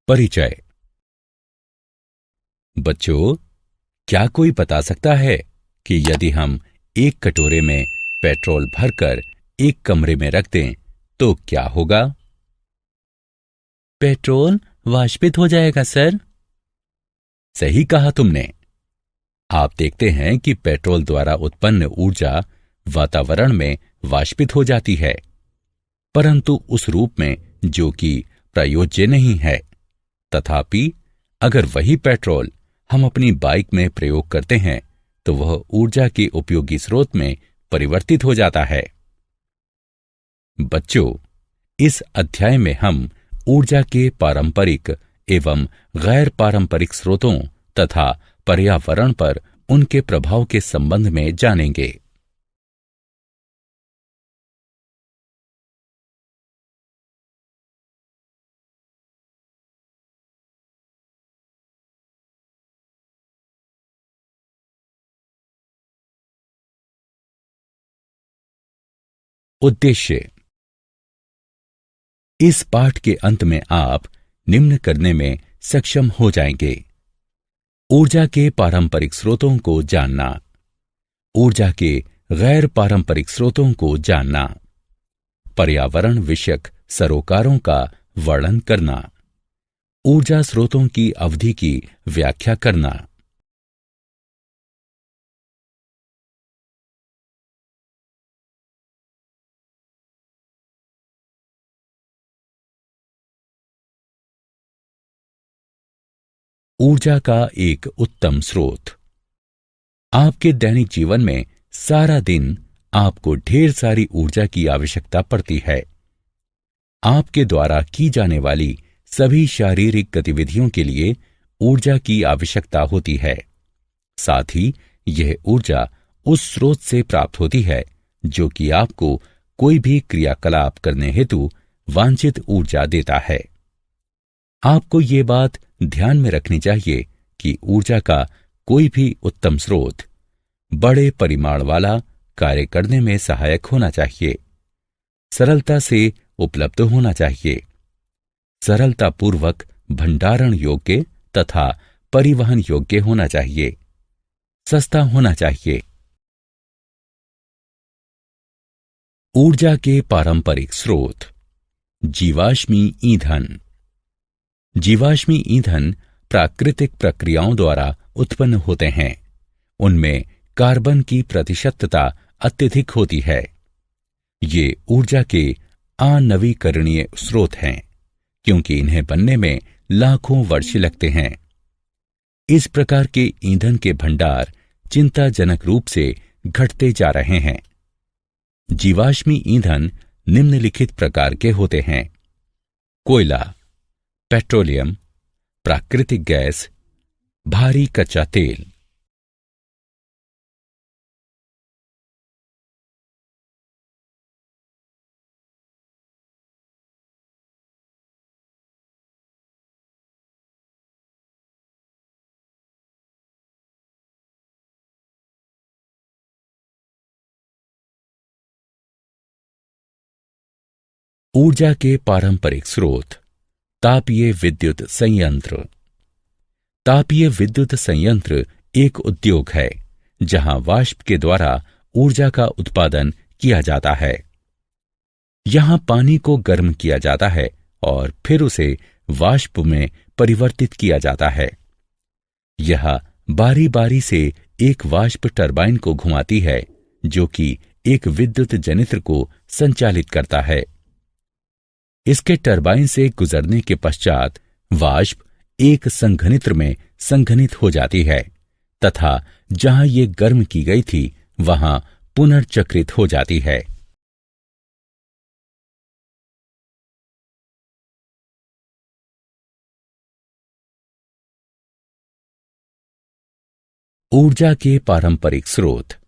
परिचय। बच्चों, क्या कोई बता सकता है कि यदि हम एक कटोरे में पेट्रोल भरकर एक कमरे में रख दें तो क्या होगा? पेट्रोल वाष्पित हो जाएगा सर। सही कहा तुमने। आप देखते हैं कि पेट्रोल द्वारा उत्पन्न ऊर्जा वातावरण में वाष्पित हो जाती है, परंतु उस रूप में जो कि प्रयोज्य नहीं है। तथापि अगर वही पेट्रोल हम अपनी बाइक में प्रयोग करते हैं तो वह ऊर्जा के उपयोगी स्रोत में परिवर्तित हो जाता है। बच्चों, इस अध्याय में हम ऊर्जा के पारंपरिक एवं गैर पारंपरिक स्रोतों तथा पर्यावरण पर उनके प्रभाव के संबंध में जानेंगे। उद्देश्य। इस पाठ के अंत में आप निम्न करने में सक्षम हो जाएंगे: ऊर्जा के पारंपरिक स्रोतों को जानना, ऊर्जा के गैर पारंपरिक स्रोतों को जानना, पर्यावरण विषयक सरोकारों का वर्णन करना, ऊर्जा स्रोतों की अवधि की व्याख्या करना। ऊर्जा का एक उत्तम स्रोत। आपके दैनिक जीवन में सारा दिन आपको ढेर सारी ऊर्जा की आवश्यकता पड़ती है। आपके द्वारा की जाने वाली सभी शारीरिक गतिविधियों के लिए ऊर्जा की आवश्यकता होती है। साथ ही यह ऊर्जा उस स्रोत से प्राप्त होती है जो कि आपको कोई भी क्रियाकलाप करने हेतु वांछित ऊर्जा देता है। आपको ये बात ध्यान में रखनी चाहिए कि ऊर्जा का कोई भी उत्तम स्रोत बड़े परिमाण वाला कार्य करने में सहायक होना चाहिए, सरलता से उपलब्ध होना चाहिए, सरलतापूर्वक भंडारण योग्य तथा परिवहन योग्य होना चाहिए, सस्ता होना चाहिए। ऊर्जा के पारंपरिक स्रोत। जीवाश्मी ईंधन। जीवाश्मी ईंधन प्राकृतिक प्रक्रियाओं द्वारा उत्पन्न होते हैं। उनमें कार्बन की प्रतिशतता अत्यधिक होती है। ये ऊर्जा के अनवीकरणीय स्रोत हैं, क्योंकि इन्हें बनने में लाखों वर्ष लगते हैं। इस प्रकार के ईंधन के भंडार चिंताजनक रूप से घटते जा रहे हैं। जीवाश्मी ईंधन निम्नलिखित प्रकार के होते हैं: कोयला, पेट्रोलियम, प्राकृतिक गैस, भारी कच्चा तेल। ऊर्जा के पारंपरिक स्रोत। तापीय विद्युत संयंत्र। तापीय विद्युत संयंत्र एक उद्योग है जहां वाष्प के द्वारा ऊर्जा का उत्पादन किया जाता है। यहां पानी को गर्म किया जाता है और फिर उसे वाष्प में परिवर्तित किया जाता है। यह बारी बारी से एक वाष्प टरबाइन को घुमाती है जो कि एक विद्युत जनित्र को संचालित करता है। इसके टरबाइन से गुजरने के पश्चात वाष्प एक संघनित्र में संघनित हो जाती है तथा जहां ये गर्म की गई थी वहां पुनर्चक्रित हो जाती है। ऊर्जा के पारंपरिक स्रोत।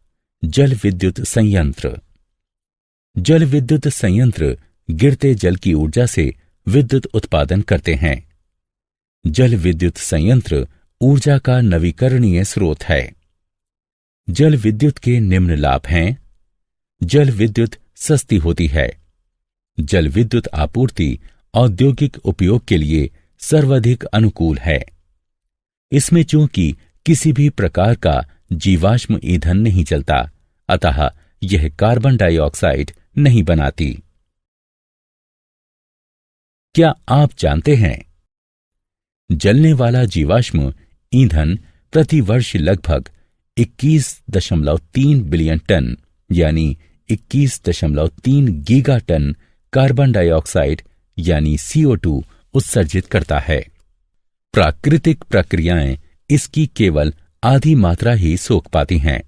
जल विद्युत संयंत्र। जल विद्युत संयंत्र गिरते जल की ऊर्जा से विद्युत उत्पादन करते हैं। जल विद्युत संयंत्र ऊर्जा का नवीकरणीय स्रोत है। जल विद्युत के निम्न लाभ हैं। जल विद्युत सस्ती होती है। जल विद्युत आपूर्ति औद्योगिक उपयोग के लिए सर्वाधिक अनुकूल है। इसमें चूंकि किसी भी प्रकार का जीवाश्म ईंधन नहीं चलता, अतः यह कार्बन डाइऑक्साइड नहीं बनाती। क्या आप जानते हैं, जलने वाला जीवाश्म ईंधन प्रति वर्ष लगभग 21.3 बिलियन टन यानी 21.3 गीगा टन कार्बन डाइऑक्साइड यानी CO2 उत्सर्जित करता है। प्राकृतिक प्रक्रियाएं इसकी केवल आधी मात्रा ही सोख पाती हैं।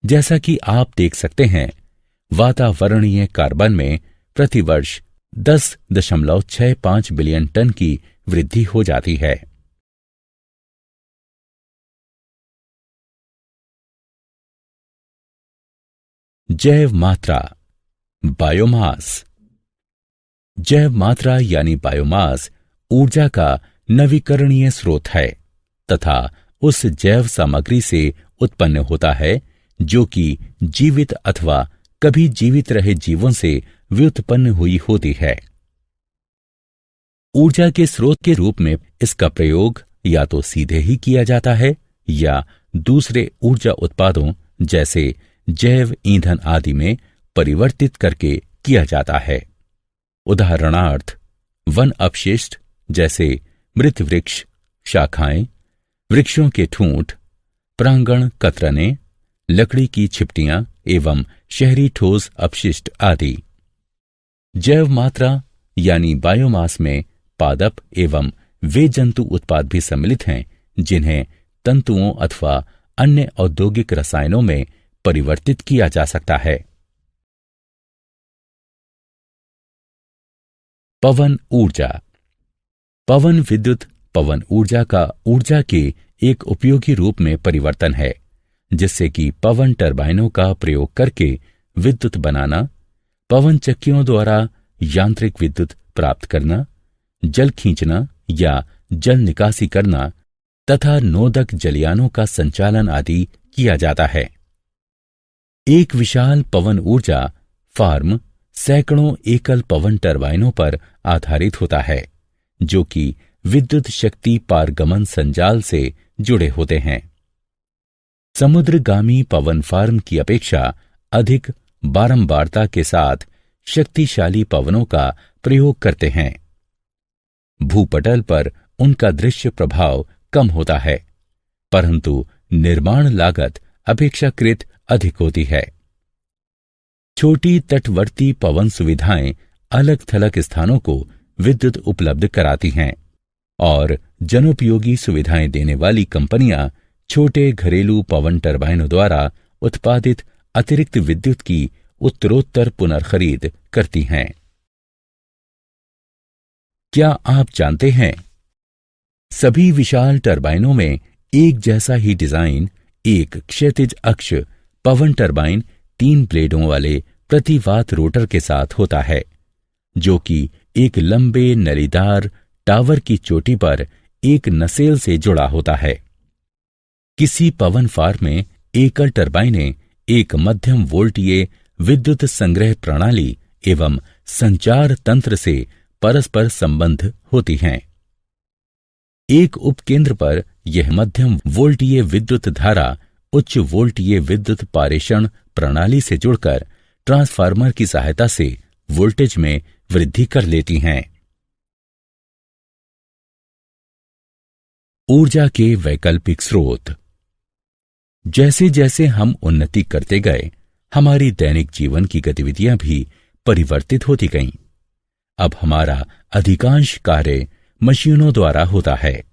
जैसा कि आप देख सकते हैं, वातावरणीय कार्बन में प्रतिवर्ष 10.65 बिलियन टन की वृद्धि हो जाती है। जैव मात्रा, बायोमास। जैव मात्रा यानी बायोमास ऊर्जा का नवीकरणीय स्रोत है तथा उस जैव सामग्री से उत्पन्न होता है जो कि जीवित अथवा कभी जीवित रहे जीवों से व्युत्पन्न हुई होती है। ऊर्जा के स्रोत के रूप में इसका प्रयोग या तो सीधे ही किया जाता है या दूसरे ऊर्जा उत्पादों जैसे जैव ईंधन आदि में परिवर्तित करके किया जाता है। उदाहरणार्थ, वन अपशिष्ट जैसे मृत वृक्ष, शाखाएं, वृक्षों के ठूंठ, प्रांगण कतरने, लकड़ी की छिपटियां एवं शहरी ठोस अपशिष्ट आदि। जैव मात्रा यानी बायोमास में पादप एवं वे जंतु उत्पाद भी सम्मिलित हैं जिन्हें तंतुओं अथवा अन्य औद्योगिक रसायनों में परिवर्तित किया जा सकता है। पवन ऊर्जा। पवन विद्युत पवन ऊर्जा का ऊर्जा के एक उपयोगी रूप में परिवर्तन है, जिससे कि पवन टरबाइनों का प्रयोग करके विद्युत बनाना, पवन चक्कियों द्वारा यांत्रिक विद्युत प्राप्त करना, जल खींचना या जल निकासी करना तथा नोदक जलयानों का संचालन आदि किया जाता है। एक विशाल पवन ऊर्जा फार्म सैकड़ों एकल पवन टरबाइनों पर आधारित होता है, जो कि विद्युत शक्ति पारगमन संजाल से जुड़े होते हैं। समुद्रगामी पवन फार्म की अपेक्षा अधिक बारंबारता के साथ शक्तिशाली पवनों का प्रयोग करते हैं। भूपटल पर उनका दृश्य प्रभाव कम होता है, परंतु निर्माण लागत अपेक्षाकृत अधिक होती है। छोटी तटवर्ती पवन सुविधाएं अलग थलग स्थानों को विद्युत उपलब्ध कराती हैं और जनोपयोगी सुविधाएं देने वाली कंपनियां छोटे घरेलू पवन टरबाइनों द्वारा उत्पादित अतिरिक्त विद्युत की उत्तरोत्तर पुनर्खरीद करती हैं। क्या आप जानते हैं, सभी विशाल टरबाइनों में एक जैसा ही डिजाइन एक क्षैतिज अक्ष पवन टरबाइन 3 ब्लेडों वाले प्रतिवात रोटर के साथ होता है, जो कि एक लंबे नलीदार टावर की चोटी पर एक नसेल से जुड़ा होता है। किसी पवन फार्म में एकल टरबाइनें एक मध्यम वोल्टीय विद्युत संग्रह प्रणाली एवं संचार तंत्र से परस्पर संबंध होती हैं। एक उपकेंद्र पर यह मध्यम वोल्टीय विद्युत धारा उच्च वोल्टीय विद्युत पारेषण प्रणाली से जुड़कर ट्रांसफार्मर की सहायता से वोल्टेज में वृद्धि कर लेती हैं। ऊर्जा के वैकल्पिक स्रोत। जैसे जैसे हम उन्नति करते गए, हमारी दैनिक जीवन की गतिविधियां भी परिवर्तित होती गईं। अब हमारा अधिकांश कार्य मशीनों द्वारा होता है।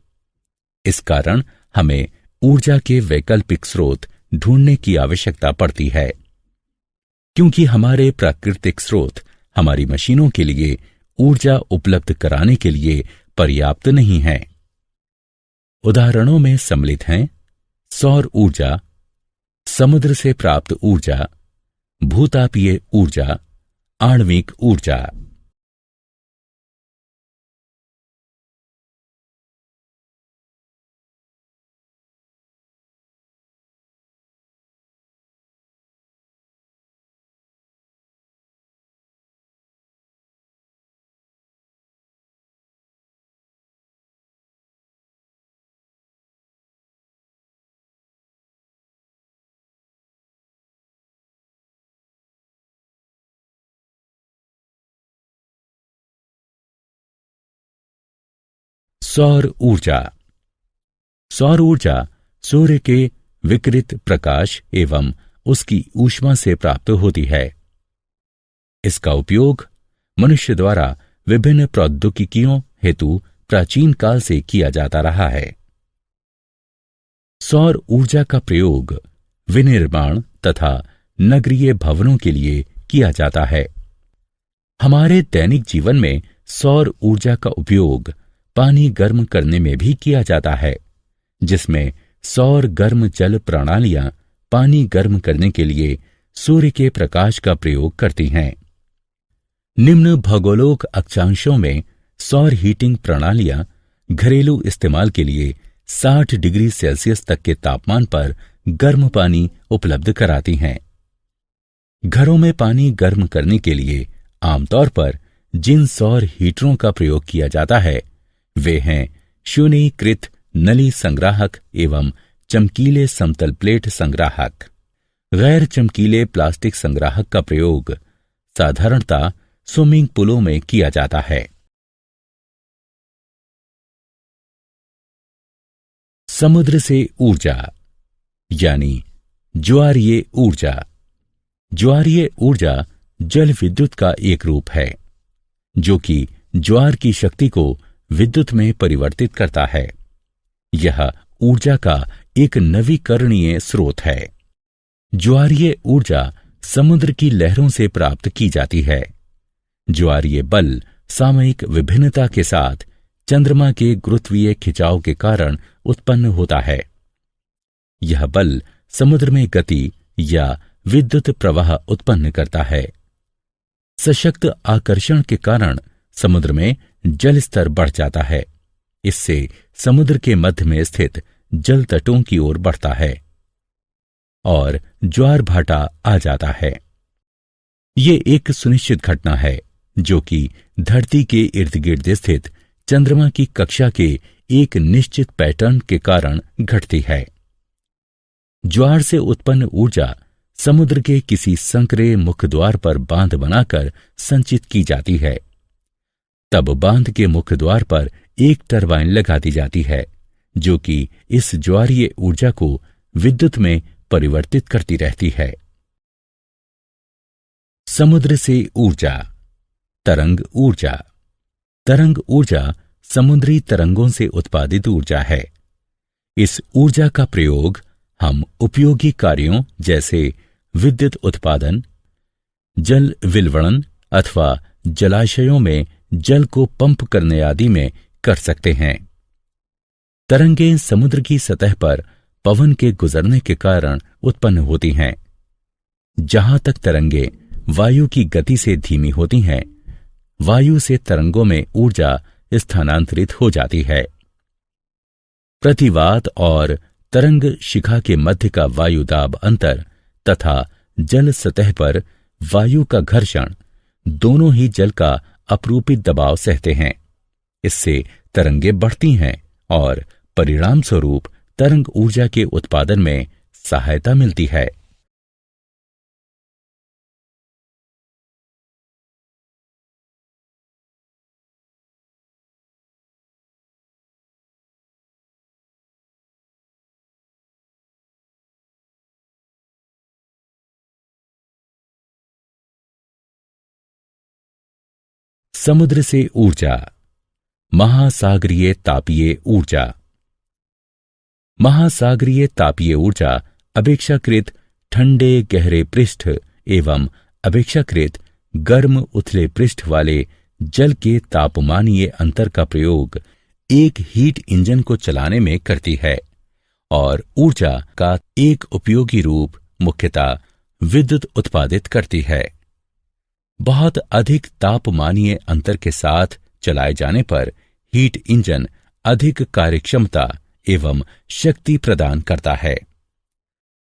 इस कारण हमें ऊर्जा के वैकल्पिक स्रोत ढूंढने की आवश्यकता पड़ती है, क्योंकि हमारे प्राकृतिक स्रोत हमारी मशीनों के लिए ऊर्जा उपलब्ध कराने के लिए पर्याप्त नहीं हैं। उदाहरणों में सम्मिलित हैं सौर ऊर्जा, समुद्र से प्राप्त ऊर्जा, भूतापीय ऊर्जा, आणविक ऊर्जा। सौर ऊर्जा। सौर ऊर्जा सूर्य के विकिरित प्रकाश एवं उसकी ऊष्मा से प्राप्त होती है। इसका उपयोग मनुष्य द्वारा विभिन्न प्रौद्योगिकियों हेतु प्राचीन काल से किया जाता रहा है। सौर ऊर्जा का प्रयोग विनिर्माण तथा नगरीय भवनों के लिए किया जाता है। हमारे दैनिक जीवन में सौर ऊर्जा का उपयोग पानी गर्म करने में भी किया जाता है, जिसमें सौर गर्म जल प्रणालियां पानी गर्म करने के लिए सूर्य के प्रकाश का प्रयोग करती हैं। निम्न भौगोलिक अक्षांशों में सौर हीटिंग प्रणालियां घरेलू इस्तेमाल के लिए 60 डिग्री सेल्सियस तक के तापमान पर गर्म पानी उपलब्ध कराती हैं। घरों में पानी गर्म करने के लिए आमतौर पर जिन सौर हीटरों का प्रयोग किया जाता है वे हैं शून्यीकृत नली संग्राहक एवं चमकीले समतल प्लेट संग्राहक। गैर चमकीले प्लास्टिक संग्राहक का प्रयोग साधारणतः स्विमिंग पूलों में किया जाता है। समुद्र से ऊर्जा यानी ज्वारीय ऊर्जा। ज्वारीय ऊर्जा जल विद्युत का एक रूप है जो कि ज्वार की शक्ति को विद्युत में परिवर्तित करता है। यह ऊर्जा का एक नवीकरणीय स्रोत है। ज्वारीय ऊर्जा समुद्र की लहरों से प्राप्त की जाती है। ज्वारीय बल सामयिक विभिन्नता के साथ चंद्रमा के गुरुत्वीय खिंचाव के कारण उत्पन्न होता है। यह बल समुद्र में गति या विद्युत प्रवाह उत्पन्न करता है। सशक्त आकर्षण के कारण समुद्र में जल स्तर बढ़ जाता है। इससे समुद्र के मध्य में स्थित जल तटों की ओर बढ़ता है और ज्वार भाटा आ जाता है। ये एक सुनिश्चित घटना है जो कि धरती के इर्द गिर्द स्थित चंद्रमा की कक्षा के एक निश्चित पैटर्न के कारण घटती है। ज्वार से उत्पन्न ऊर्जा समुद्र के किसी संकरे मुख्य द्वार पर बांध बनाकर संचित की जाती है। तब बांध के मुख्य द्वार पर एक टरबाइन लगा दी जाती है जो कि इस ज्वारीय ऊर्जा को विद्युत में परिवर्तित करती रहती है। समुद्र से ऊर्जा। तरंग ऊर्जा। तरंग ऊर्जा समुद्री तरंगों से उत्पादित ऊर्जा है। इस ऊर्जा का प्रयोग हम उपयोगी कार्यों जैसे विद्युत उत्पादन, जल विलवणन अथवा जलाशयों में जल को पंप करने आदि में कर सकते हैं। तरंगें समुद्र की सतह पर पवन के गुजरने के कारण उत्पन्न होती हैं। जहां तक तरंगें वायु की गति से धीमी होती हैं, वायु से तरंगों में ऊर्जा स्थानांतरित हो जाती है। प्रतिवात और तरंग शिखा के मध्य का वायु दाब अंतर तथा जल सतह पर वायु का घर्षण दोनों ही जल का अपरूपित दबाव सहते हैं। इससे तरंगें बढ़ती हैं और परिणाम स्वरूप तरंग ऊर्जा के उत्पादन में सहायता मिलती है। समुद्र से ऊर्जा। महासागरीय तापीय ऊर्जा। महासागरीय तापीय ऊर्जा अपेक्षाकृत ठंडे गहरे पृष्ठ एवं अपेक्षाकृत गर्म उथले पृष्ठ वाले जल के तापमानीय अंतर का प्रयोग एक हीट इंजन को चलाने में करती है और ऊर्जा का एक उपयोगी रूप मुख्यतः विद्युत उत्पादित करती है। बहुत अधिक तापमानीय अंतर के साथ चलाए जाने पर हीट इंजन अधिक कार्यक्षमता एवं शक्ति प्रदान करता है।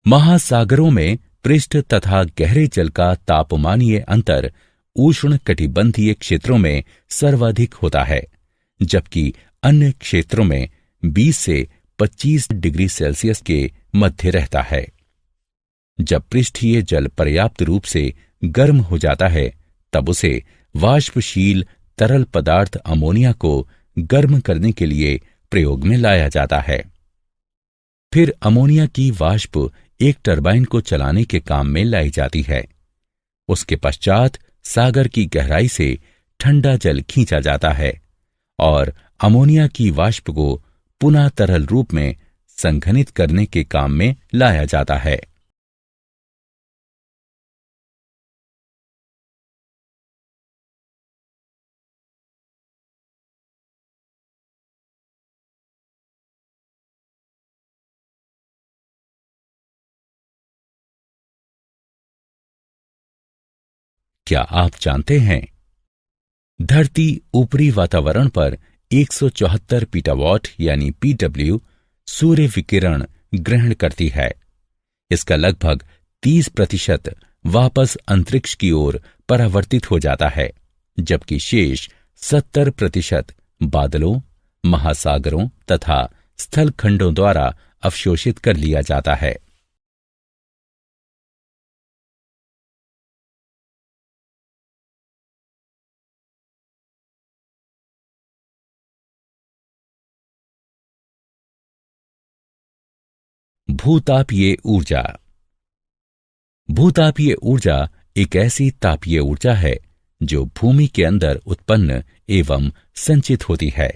महासागरों में पृष्ठ तथा गहरे जल का तापमानीय अंतर उष्ण कटिबंधीय क्षेत्रों में सर्वाधिक होता है, जबकि अन्य क्षेत्रों में 20 से 25 डिग्री सेल्सियस के मध्य रहता है। जब पृष्ठीय जल पर्याप्त रूप से गर्म हो जाता है तब उसे वाष्पशील तरल पदार्थ अमोनिया को गर्म करने के लिए प्रयोग में लाया जाता है। फिर अमोनिया की वाष्प एक टरबाइन को चलाने के काम में लाई जाती है। उसके पश्चात सागर की गहराई से ठंडा जल खींचा जाता है और अमोनिया की वाष्प को पुनः तरल रूप में संघनित करने के काम में लाया जाता है। क्या आप जानते हैं, धरती ऊपरी वातावरण पर 174 पीटावॉट यानी पीडब्ल्यू सूर्य विकिरण ग्रहण करती है। इसका लगभग 30% वापस अंतरिक्ष की ओर परावर्तित हो जाता है, जबकि शेष 70% बादलों, महासागरों तथा स्थलखंडों द्वारा अवशोषित कर लिया जाता है। भूतापीय ऊर्जा। भूतापीय ऊर्जा एक ऐसी तापीय ऊर्जा है जो भूमि के अंदर उत्पन्न एवं संचित होती है।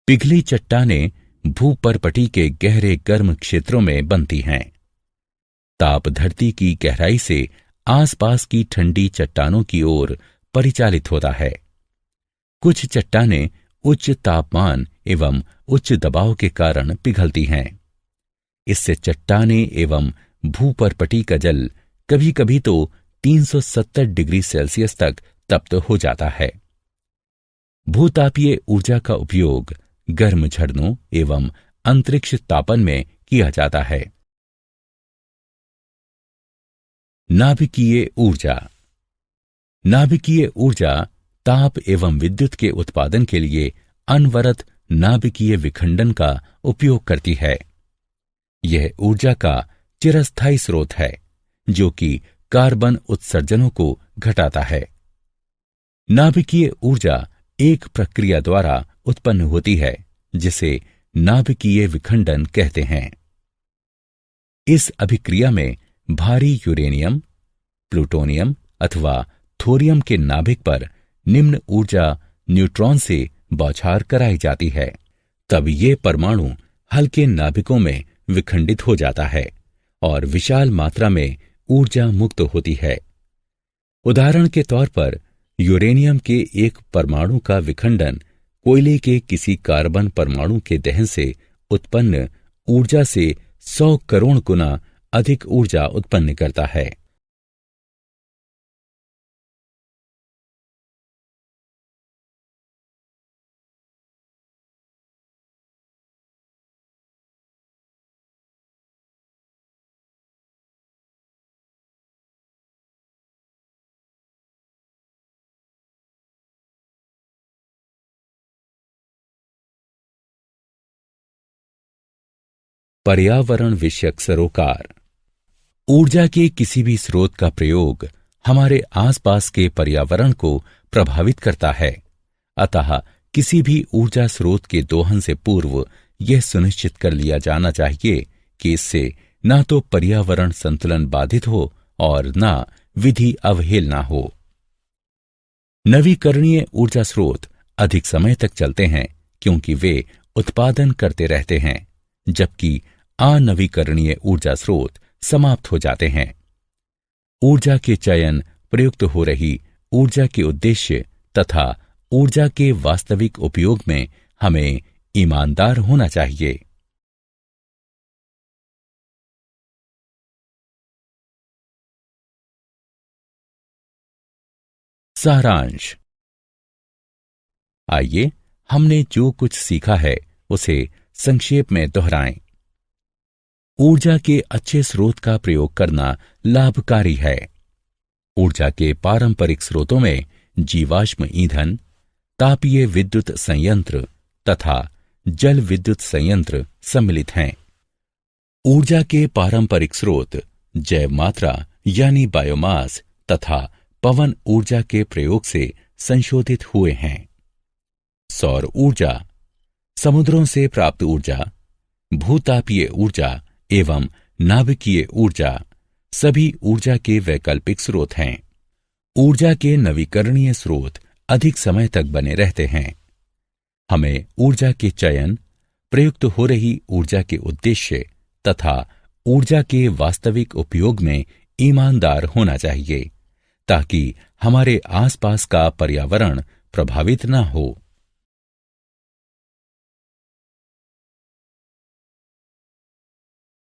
पिघली चट्टानें भूपर्पटी के गहरे गर्म क्षेत्रों में बनती हैं। ताप धरती की गहराई से आसपास की ठंडी चट्टानों की ओर परिचालित होता है। कुछ चट्टानें उच्च तापमान एवं उच्च दबाव के कारण पिघलती हैं। इससे चट्टानें एवं भूपर्पटी का जल कभी कभी तो 370 डिग्री सेल्सियस तक तप्त हो जाता है। भूतापीय ऊर्जा का उपयोग गर्म झरनों एवं अंतरिक्ष तापन में किया जाता है। नाभिकीय ऊर्जा। नाभिकीय ऊर्जा ताप एवं विद्युत के उत्पादन के लिए अनवरत नाभिकीय विखंडन का उपयोग करती है। यह ऊर्जा का चिरस्थायी स्रोत है जो कि कार्बन उत्सर्जनों को घटाता है। नाभिकीय ऊर्जा एक प्रक्रिया द्वारा उत्पन्न होती है जिसे नाभिकीय विखंडन कहते हैं। इस अभिक्रिया में भारी यूरेनियम, प्लूटोनियम अथवा थोरियम के नाभिक पर निम्न ऊर्जा न्यूट्रॉन से बौछार कराई जाती है। तब ये परमाणु हल्के नाभिकों में विखंडित हो जाता है और विशाल मात्रा में ऊर्जा मुक्त होती है। उदाहरण के तौर पर यूरेनियम के एक परमाणु का विखंडन कोयले के किसी कार्बन परमाणु के दहन से उत्पन्न ऊर्जा से 100 करोड़ गुना अधिक ऊर्जा उत्पन्न करता है। पर्यावरण विषयक सरोकार। ऊर्जा के किसी भी स्रोत का प्रयोग हमारे आसपास के पर्यावरण को प्रभावित करता है। अतः किसी भी ऊर्जा स्रोत के दोहन से पूर्व यह सुनिश्चित कर लिया जाना चाहिए कि इससे न तो पर्यावरण संतुलन बाधित हो और न विधि अवहेलना हो। नवीकरणीय ऊर्जा स्रोत अधिक समय तक चलते हैं क्योंकि वे उत्पादन करते रहते हैं, जबकि अनवीकरणीय ऊर्जा स्रोत समाप्त हो जाते हैं। ऊर्जा के चयन, प्रयुक्त हो रही ऊर्जा के उद्देश्य तथा ऊर्जा के वास्तविक उपयोग में हमें ईमानदार होना चाहिए। सारांश। आइए हमने जो कुछ सीखा है उसे संक्षेप में दोहराएं। ऊर्जा के अच्छे स्रोत का प्रयोग करना लाभकारी है। ऊर्जा के पारंपरिक स्रोतों में जीवाश्म ईंधन, तापीय विद्युत संयंत्र तथा जल विद्युत संयंत्र सम्मिलित हैं। ऊर्जा के पारंपरिक स्रोत जैव मात्रा यानी बायोमास तथा पवन ऊर्जा के प्रयोग से संशोधित हुए हैं। सौर ऊर्जा, समुद्रों से प्राप्त ऊर्जा, भूतापीय ऊर्जा एवं नाभिकीय ऊर्जा सभी ऊर्जा के वैकल्पिक स्रोत हैं। ऊर्जा के नवीकरणीय स्रोत अधिक समय तक बने रहते हैं। हमें ऊर्जा के चयन, प्रयुक्त हो रही ऊर्जा के उद्देश्य तथा ऊर्जा के वास्तविक उपयोग में ईमानदार होना चाहिए, ताकि हमारे आसपास का पर्यावरण प्रभावित न हो।